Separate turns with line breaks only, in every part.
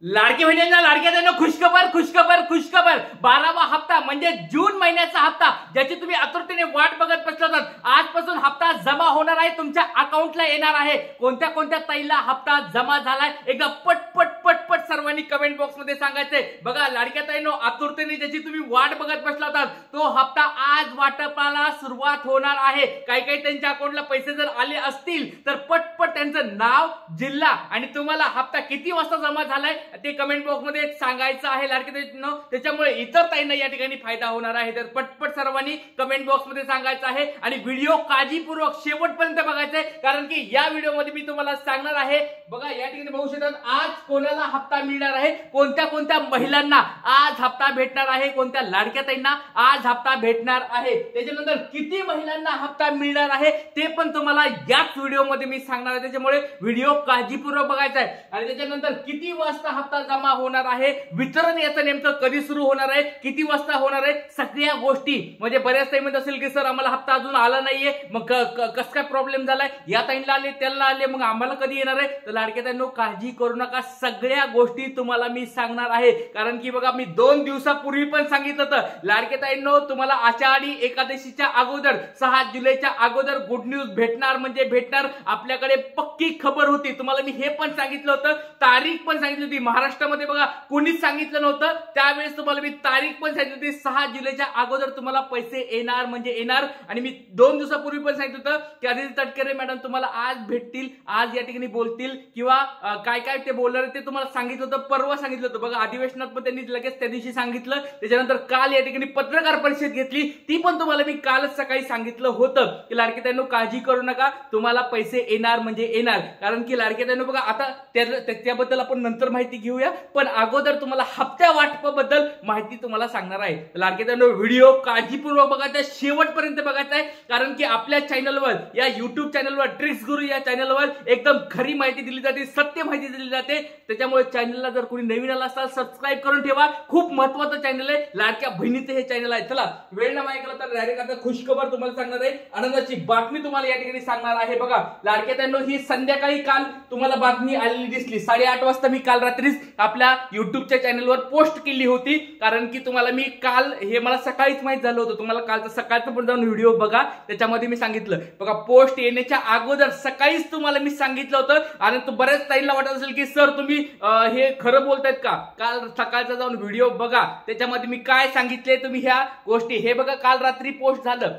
लाडकी बहिणींना लाडक्या त्यांना खुशखबर खुशखबर खुशखबर 12वा हप्ता म्हणजे जून महिन्याचा हप्ता ज्याची तुम्ही आतुरतेने वाट बघत बसलात आजपासून हप्ता जमा होणार आहे, तुमच्या अकाउंटला येणार आहे। कोणत्या कोणत्या ताईला हप्ता जमा झालाय एकदा पटपट पटपट सर्वांनी कमेंट बॉक्स मध्ये सांगायचंय। बघा लाडक्या ताईंनो, आतुरतेने ज्याची तुम्ही वाट बघत बसलात तो हप्ता आज वाटपाला सुरुवात होणार आहे। काही काही त्यांच्या अकाउंटला पैसे जर आले असतील तर पटपट त्यांचं नाव, जिल्हा आणि तुम्हाला हप्ता किती वाजता जमा झालाय ते कमेंट बॉक्स मध्ये सांगायचं आहे लाडके ताईंनो। त्याच्यामुळे इतर ताईंना या ठिकाणी फायदा होणार आहे। तर पटपट सर्वांनी कमेंट बॉक्स मध्ये सांगायचं आहे आणि व्हिडिओ काळजीपूर्वक शेवटपर्यंत बघायचा आहे, कारण की या व्हिडिओ मध्ये मी तुम्हाला सांगणार आहे। बघा या ठिकाणी बघू शकता आज कोणाला हप्ता मिळणार आहे, कोणत्या कोणत्या महिलांना आज हप्ता भेटणार आहे, कोणत्या लाडक्या ताईंना आज हप्ता भेटणार आहे, त्याच्यानंतर किती महिलांना हप्ता मिळणार आहे ते पण तुम्हाला याच व्हिडिओ मध्ये मी सांगणार आहे। त्याच्यामुळे व्हिडिओ काळजीपूर्वक बघायचा आहे आणि त्याच्यानंतर किती वाजता हप्ता जमा होणार आहे, वितरण याचं नेमकं कधी सुरू होणार आहे, किती वाजता होणार आहे, सगळ्या गोष्टी म्हणजे बऱ्याच ताई म्हणत असेल की सर आम्हाला हप्ता अजून आला नाहीये, मग कसं काय प्रॉब्लेम झालाय, या ताईंना आले त्याला आले मग आम्हाला कधी येणार आहे। तर लाडक्या ताईंनो काळजी करू नका, सगळ्या गोष्टी तुम्हाला मी सांगणार आहे। कारण की बघा मी 2 दिवसापूर्वी पण सांगितलं होतं लाडक्या ताईंनो तुम्हाला आषाढी एकादशीच्या अगोदर 6 जुलैच्या अगोदर गुड न्यूज भेटणार म्हणजे भेटणार, आपल्याकडे पक्की खबर होती। तुम्हाला मी हे पण सांगितलं होतं, तारीख पण सांगितली होती। महाराष्ट्रामध्ये बघा कोणीच सांगितलं नव्हतं त्यावेळेस तुम्हाला मी तारीख पण सांगितली होती, 6 जुलैच्या अगोदर तुम्हाला पैसे येणार म्हणजे येणार। आणि मी 2 दिवसापूर्वी पण सांगितलं होतं की आदिती तटकरे मॅडम तुम्हाला आज भेटतील, आज या ठिकाणी बोलतील किंवा काय काय ते बोलणार ते तुम्हाला सांगितलं होतं, परवा सांगितलं होतं। बघा अधिवेशनात पण त्यांनी लगेच त्या दिवशी सांगितलं, त्याच्यानंतर काल या ठिकाणी पत्रकार परिषद घेतली, ती पण तुम्हाला मी कालच सकाळी सांगितलं होतं की लाडके ताईंनो काळजी करू नका, तुम्हाला पैसे येणार म्हणजे येणार। कारण की लाडके ताईंनो बघा आता त्याबद्दल आपण नंतर माहिती घेऊया, पण अगोदर तुम्हाला हप्त्या वाटपाबद्दल माहिती तुम्हाला सांगणार आहे। लाडके ताईंनो व्हिडिओ काळजीपूर्वक बघायचा, शेवटपर्यंत बघायचा आहे, कारण की आपल्या चॅनलवर या युट्यूब चॅनलवर ट्रिक्स गुरु या चॅनलवर एकदम खरी माहिती दिली जाते, सत्य माहिती दिली जाते। त्याच्यामुळे चॅनलला जर कोणी नवीन आला असाल सबस्क्राइब करून ठेवा, खूप महत्त्वाचं चॅनल आहे, लाडक्या बहिणीचे हे चॅनल आहे। चला वेळ न वाया तर डायरेक्ट आता खुशखबर तुम्हाला सांगणार आहे, आनंदाची बातमी तुम्हाला या ठिकाणी सांगणार आहे। बघा लाडक्या ताईंनो ही संध्याकाळी काल तुम्हाला बातमी आलेली दिसली, 8:30 वाजता मी काल रात्रीच आपल्या युट्यूबच्या चॅनलवर पोस्ट केली होती, कारण की तुम्हाला मी काल हे मला सकाळीच माहित झालं होतं। तुम्हाला कालचं सकाळचं पण जाऊन व्हिडिओ बघा, त्याच्यामध्ये मी सांगितलं। बघा पोस्ट येण्याच्या अगोदर सकाळीच तुम्हाला मी सांगितलं होतं आणि तो बऱ्याच ताईंना वाटत असेल की सर तुम्ही हे खरं बोलतायत का, काल सकाळचा जाऊन व्हिडिओ बघा, त्याच्यामध्ये मी काय सांगितले तुम्ही ह्या गोष्टी हे बघा। काल रात्री पोस्ट झालं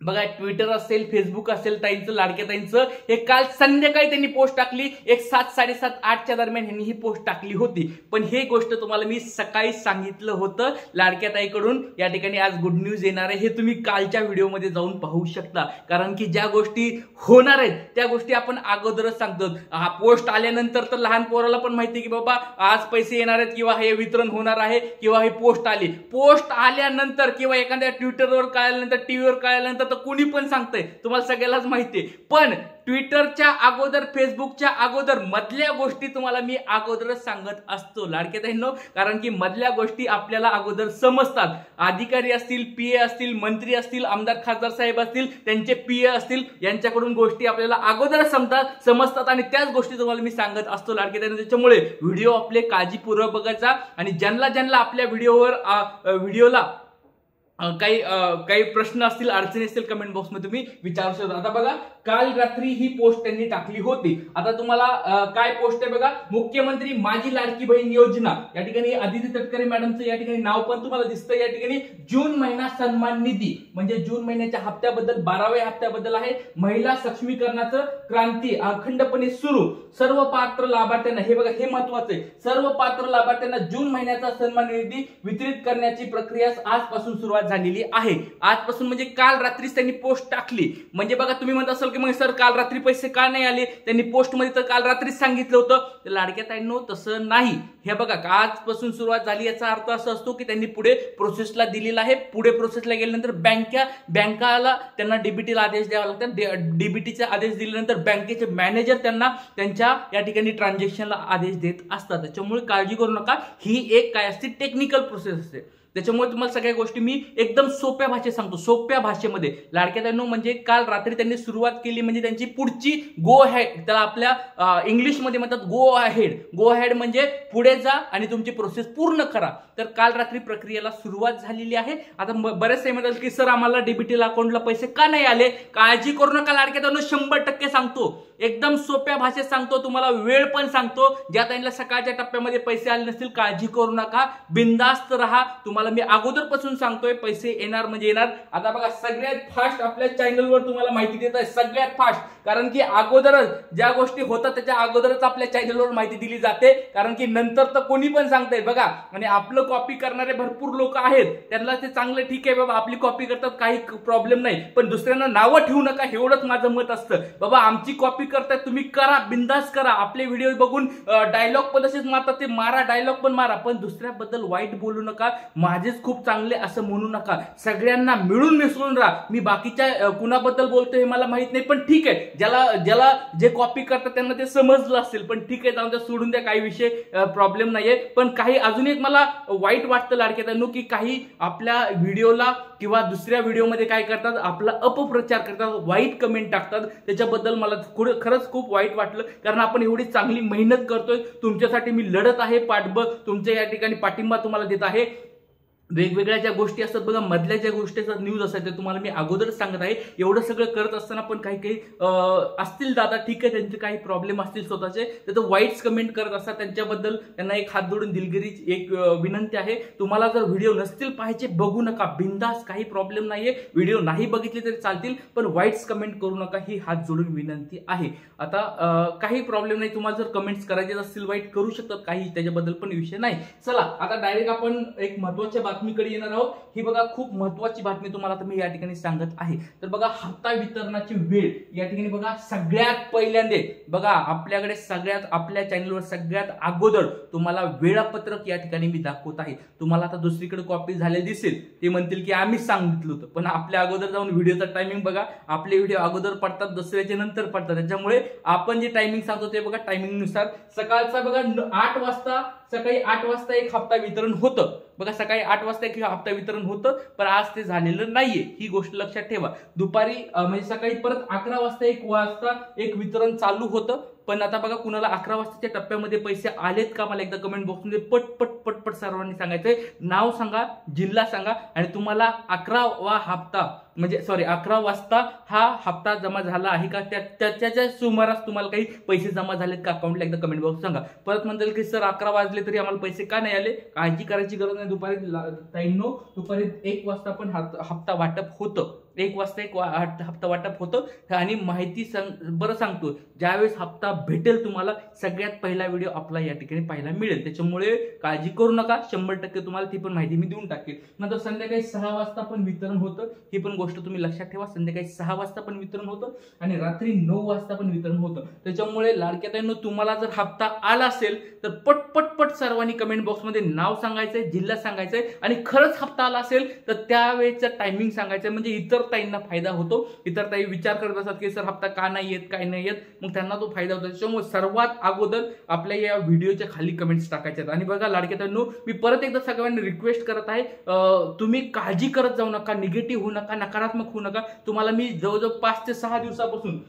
बघा, ट्विटर असेल फेसबुक असेल ताईंचं लाडक्या ताईंचं, हे काल संध्याकाळी त्यांनी पोस्ट टाकली, 7, 7:30, 8च्या दरम्यान यांनी ही पोस्ट टाकली होती। पण हे गोष्ट तुम्हाला मी सकाळी सांगितलं होतं लाडक्या ताईकडून या ठिकाणी आज गुड न्यूज येणार आहे, हे तुम्ही कालच्या व्हिडिओमध्ये जाऊन पाहू शकता। कारण की ज्या गोष्टी होणार आहेत त्या गोष्टी आपण अगोदरच सांगतो। हा पोस्ट आल्यानंतर तर लहान पोराला पण माहिती की बाबा आज पैसे येणार आहेत किंवा हे वितरण होणार आहे किंवा हे पोस्ट आली, पोस्ट आल्यानंतर किंवा एखाद्या ट्विटरवर कळल्यानंतर टीव्हीवर कळल्यानंतर तर कोणी पण सांगतंय, तुम्हाला सगळ्यालाच माहिती आहे। पण ट्विटरच्या अगोदर फेसबुकच्या अगोदर मधल्या गोष्टी तुम्हाला मी अगोदरच सांगत असतो लाडके ताईंनो, कारण की मधल्या गोष्टी आपल्याला अगोदर समजतात। अधिकारी असतील, पीए असतील, मंत्री असतील, आमदार खासदार साहेब असतील, त्यांचे पीए असतील, यांच्याकडून गोष्टी आपल्याला अगोदरच समजतात आणि त्याच गोष्टी तुम्हाला मी सांगत असतो लाडके ताईंनो। त्याच्यामुळे व्हिडिओ आपले काळजीपूर्वक बघायचा आणि ज्यांना आपल्या व्हिडिओला काही प्रश्न असतील, अडचणी असतील, कमेंट बॉक्स मध्ये तुम्ही विचारू शकता। आता बघा काल रात्री ही पोस्ट त्यांनी टाकली होती, आता तुम्हाला काय पोस्ट आहे बघा, मुख्यमंत्री माझी लाडकी बहीण योजना, या ठिकाणी आदिती तटकरे मॅडमचं या ठिकाणी नाव पण तुम्हाला दिसतं। या ठिकाणी जून महिना सन्मान निधी म्हणजे जून महिन्याच्या हप्त्याबद्दल 12व्या हप्त्याबद्दल आहे। महिला सक्षमीकरणाचं क्रांती अखंडपणे सुरू, सर्व पात्र लाभार्थ्यांना, हे बघा हे महत्वाचं आहे, सर्व पात्र लाभार्थ्यांना जून महिन्याचा सन्मान निधी वितरित करण्याची प्रक्रिया आजपासून सुरुवात झालेली आहे। आजपासून म्हणजे काल रात्रीच त्यांनी पोस्ट टाकली। म्हणजे बघा तुम्ही म्हणत असाल की मग सर काल रात्री पैसे का नाही आले, त्यांनी पोस्ट मध्ये तर काल रात्रीच सांगितलं होतं। तर लाडक्या ताईंनो तसं नाही, हे बघा आजपासून सुरुवात झाली याचा अर्थ असा असतो की त्यांनी पुढे प्रोसेसला दिलेला आहे। पुढे प्रोसेसला गेल्यानंतर बँकाला त्यांना डीबीटीला आदेश द्यावा लागतात, डीबीटीचे आदेश दिल्यानंतर बँकेचे मॅनेजर त्यांना त्यांच्या या ठिकाणी ट्रान्झॅक्शनला आदेश देत असतात। त्याच्यामुळे काळजी करू नका, ही एक काय असते टेक्निकल प्रोसेस असते। त्याच्यामुळे तुम्हाला सगळ्या गोष्टी मी एकदम सोप्या भाषेत सांगतो, सोप्या भाषेमध्ये. लाडक्या बहिणींनो, म्हणजे काल रात्री त्यांनी सुरुवात केली, म्हणजे त्यांची पुढची गो अहेड, त्याला आपल्या इंग्लिशमध्ये म्हणतात गो अहेड. गो अहेड म्हणजे पुढे जा आणि तुमची प्रोसेस पूर्ण करा. तर काल रात्री प्रक्रियेला सुरुवात झालेली आहे. आता बरेचसे म्हणतात की सर आम्हाला डीबीटी अकाउंटला पैसे का नाही आले. काळजी करू नका लाडक्या बहिणींनो, 100% सांगतो, एकदम सोप्या भाषेत सांगतो, तुम्हाला वेळ पण सांगतो. ज्या टाइमला सकाळच्या टप्प्यामध्ये पैसे आले नसतील, काळजी करू नका, बिंदास्त राहा. तुम्हाला मी अगोदरपासून सांगतोय पैसे येणार म्हणजे येणार. आता बघा, सगळ्यात फास्ट आपल्या चॅनलवर तुम्हाला माहिती देत आहे, सगळ्यात फास्ट. कारण की अगोदरच ज्या गोष्टी होतात त्याच्या अगोदरच आपल्या चॅनलवर माहिती दिली जाते, कारण की नंतर तर कोणी पण सांगताय बघा. आणि आपलं कॉपी करणारे भरपूर लोक आहेत, त्यांना ते चांगलं ठीक आहे बाबा, आपली कॉपी करतात, काही प्रॉब्लेम नाही, पण दुसऱ्यांना नावं ठेवू नका, एवढंच माझं मत असतं. बाबा आमची कॉपी करताय, तुम्ही करा, बिंदास करा. आपले व्हिडिओ बघून डायलॉग पण तसेच मारतात, ते मारा, डायलॉग पण मारा, पण दुसऱ्याबद्दल वाईट बोलू नका, माझेच खूप चांगले असं म्हणू नका. सगळ्यांना मिळून मिसळून राहा. मी बाकीच्या कुणाबद्दल बोलतोय हे मला माहित नाही, पण ठीक आहे, ज्याला जे कॉपी करतात त्यांना ते समजलं असेल, पण ठीक आहे, जाऊन सोडून द्या, काही विषय प्रॉब्लेम नाहीये. पण काही अजून एक मला वाईट वाटतं लाडक्या बहिणींनो, की काही आपल्या व्हिडिओला किंवा दुसऱ्या व्हिडिओमध्ये काय करतात, आपला अपप्रचार करतात, वाईट कमेंट टाकतात. त्याच्याबद्दल मला खरंच खूप वाईट वाटलं, कारण आपण एवढी चांगली मेहनत करतोय, तुमच्यासाठी मी लढत आहे, तुमच्या या ठिकाणी पाठिंबा तुम्हाला देत आहे. वेगवेगळ्या ज्या गोष्टी असतात बघा, मधल्या ज्या गोष्टीचा न्यूज असतात ते तुम्हाला मी अगोदरच सांगत आहे. एवढं सगळं करत असताना पण काही असतील दादा, ठीक आहे, त्यांचे काही प्रॉब्लेम असतील स्वतःचे, तर वाईट्स कमेंट करत असतात, त्यांच्याबद्दल त्यांना एक हात जोडून दिलगिरी एक विनंती आहे. तुम्हाला जर व्हिडिओ नसतील पाहिजे, बघू नका, बिंदास, काही प्रॉब्लेम नाहीये, व्हिडिओ नाही बघितले तरी चालतील, पण वाईट्स कमेंट करू नका, ही हात जोडून विनंती आहे. आता काही प्रॉब्लेम नाही, तुम्हाला जर कमेंट्स करायचे असतील वाईट करू शकतात, काही त्याच्याबद्दल पण विषय नाही. चला आता डायरेक्ट आपण एक महत्त्वाच्या बातमीकडे येणार आहोत. ही बघा खूप महत्त्वाची बातमी तुम्हाला आता मी या ठिकाणी सांगत आहे. तर बघा, हप्ता वितरणाची वेळ या ठिकाणी बघा, सगळ्यात पहिल्यांदा बघा आपल्याकडे आपल्या चॅनलवर सगळ्यात अगोदर तुम्हाला वेळापत्रक या ठिकाणी मी दाखवत आहे. तुम्हाला आता दुसरीकडे कॉपी झाले दिसेल, ते म्हणतील की आम्ही सांगितलं होतं, पण आपल्या अगोदर जाऊन व्हिडिओचा टायमिंग बघा, आपले व्हिडिओ अगोदर पडतात, दुसऱ्याच्या नंतर पडतात. त्याच्यामुळे आपण जे टायमिंग सांगतो ते बघा, टायमिंग नुसार सकाळचा बघा 8 वाजता, सकाळी 8 वाजता एक हप्ता वितरण होतं बघा, सकाळी 8 वाजता एक हप्ता वितरण होतं, पण आज ते झालेलं नाहीये, ही गोष्ट लक्षात ठेवा. दुपारी म्हणजे सकाळी परत 11 वाजता एक वितरण चालू होतं, पण आता बघा कुणाला 11 वाजताच्या टप्प्यामध्ये पैसे आलेत का, मला एकदा कमेंट बॉक्समध्ये पटपट सर्वांनी सांगायचंय. नाव सांगा, जिल्हा सांगा, आणि तुम्हाला 11वा हप्ता म्हणजे 11 वाजता हा हप्ता जमा झाला आहे का, त्याच्या सुमारास तुम्हाला काही पैसे जमा झालेत का अकाउंटला, एकदा कमेंट बॉक्स सांगा. परत म्हणतील की सर 11 वाजले तरी आम्हाला पैसे का नाही आले, काळजी करायची गरज नाही. दुपारी 1 वाजता पण हप्ता वाटप होतं, 1 वाजता एक हप्ता वाटप होतं. आणि माहिती बरं सांगतो, ज्यावेळेस हप्ता भेटेल तुम्हाला सगळ्यात पहिला व्हिडिओ आपला या ठिकाणी पाहायला मिळेल. त्याच्यामुळे काळजी करू नका, 100% तुम्हाला ती पण माहिती मी देऊन टाकेल. नंतर संध्याकाळी 6 वाजता पण वितरण होतं, ही पण गोष्ट तुम्ही लक्षात ठेवा. संध्याकाळी 6 वाजता पण वितरण होतं आणि रात्री 9 वाजता पण वितरण होतं. त्याच्यामुळे लाडक्या बहिणींनो, तुम्हाला जर हप्ता आला असेल तर पटपट सर्वांनी कमेंट बॉक्समध्ये नाव सांगायचंय, जिल्हा सांगायचंय, आणि खरंच हप्ता आला असेल तर त्यावेळेचं टायमिंग सांगायचं, म्हणजे इतर ताईंना फायदा होतो. इतर ताई विचार करत असतात की सर हप्ता का नाही येत, काय नाही येत, मग त्यांना तो फायदा होतो. त्याच्यामुळे सर्वात अगोदर आपल्या या व्हिडिओच्या खाली कमेंट्स टाकायच्या. आणि बघा लाडक्या बहिणींनो, मी परत एकदा सगळ्यांनी रिक्वेस्ट करत आहे, तुम्ही काळजी करत जाऊ नका, निगेटिव्ह होऊ नका, नकारात्मक होऊ नका. तुम्हाला मी जवळजवळ 5 ते 6 दिवसापासून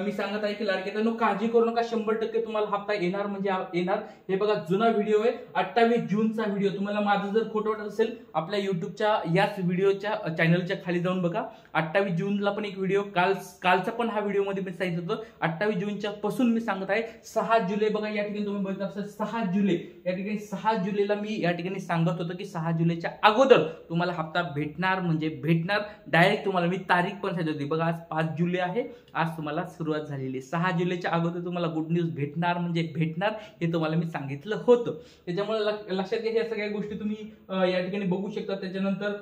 मी सांगत आहे की लाडक्या बहिणींनो, काळजी करू नका, 100% तुम्हाला हप्ता येणार म्हणजे येणार. हे बघा जुना व्हिडिओ आहे, 28 जूनचा व्हिडिओ. तुम्हाला माझं जर खोटं वाटत असेल, आपल्या युट्यूबच्या याच व्हिडिओच्या चॅनलच्या खाली जाऊन बघा. 28 जूनला पण एक व्हिडिओ, कालचा पण हा व्हिडिओमध्ये मी सांगितलं होतं. 28 जूनच्या पासून मी सांगत आहे. 6 जुलै बघा या ठिकाणी तुम्ही बघत असाल, 6 जुलै या ठिकाणी 6 जुलैला मी या ठिकाणी सांगत होतो की 6 जुलैच्या अगोदर तुम्हाला हप्ता भेटणार म्हणजे भेटणार. डायरेक्ट तुम्हाला मी तारीख पण सांगितली होती बघा, आज 5 जुलै आहे, आज तुम्हाला सुरुवात झालेली आहे. 6 जुलैच्या अगोदर तुम्हाला गुड न्यूज भेटणार म्हणजे भेटणार, हे तुम्हाला मी सांगितलं होतं. त्याच्यामुळे लक्षात घ्या, या सगळ्या गोष्टी तुम्ही या ठिकाणी बघू शकता. त्याच्यानंतर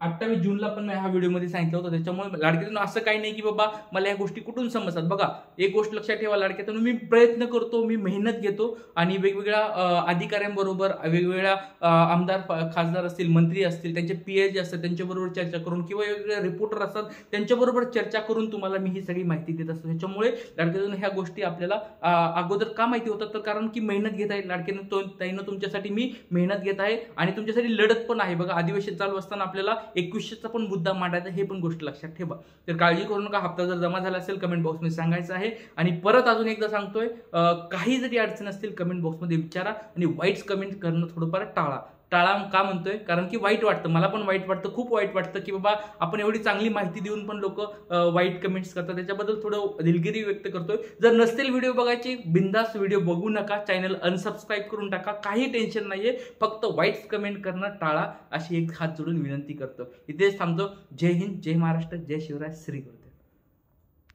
28 जूनला पण ह्या व्हिडिओमध्ये सांगितलं होतं. त्याच्यामुळे लाडक्यातून असं काही नाही की बाबा मला या गोष्टी कुठून समजतात. बघा, एक गोष्ट लक्षात ठेवा, लाडक्यातून मी प्रयत्न करतो, मी मेहनत घेतो आणि वेगवेगळ्या अधिकाऱ्यांबरोबर, वेगवेगळ्या आमदार खासदार असतील, मंत्री असतील, त्यांचे पीए जे असतात त्यांच्याबरोबर चर्चा करून किंवा वेगवेगळे रिपोर्टर असतात त्यांच्याबरोबर चर्चा करून तुम्हाला मी ही सगळी माहिती देत असतो. त्याच्यामुळे लाडक्यातून ह्या गोष्टी आपल्याला अगोदर का माहिती होतात, तर कारण की मेहनत घेत आहे लाडक्यातून तुमच्यासाठी मी मेहनत घेत आहे आणि तुमच्यासाठी लढत पण आहे. बघा, अधिवेशन चालू असताना आपल्याला 2100चा पण मुद्दा मांडायचा, हे पण गोष्ट लक्षात ठेवा. तर काळजी करू नका. हप्ता जर जमा झाला असेल कमेंट बॉक्समध्ये सांगायचं आहे. आणि परत अजून एकदा सांगतोय, काही जरी अडचण असतील कमेंट बॉक्समध्ये विचारा आणि वाईट कमेंट करणं थोडंफार टाळा. का म्हणतोय, कारण की वाईट वाटतं, मला पण वाईट वाटतं, खूप वाईट वाटतं की बाबा आपण एवढी चांगली माहिती देऊन पण लोक वाईट कमेंट्स करतात. त्याच्याबद्दल थोडं दिलगिरी व्यक्त करतोय. जर नसतील व्हिडिओ बघायची, बिंदास व्हिडिओ बघू नका, चॅनल अनसबस्क्राईब करून टाका, काही टेन्शन नाहीये. फक्त वाईट कमेंट करणं टाळा, अशी एक हात जोडून विनंती करतो. इथेच थांबतो. जय हिंद, जय महाराष्ट्र, जय शिवराय, श्री गुरु.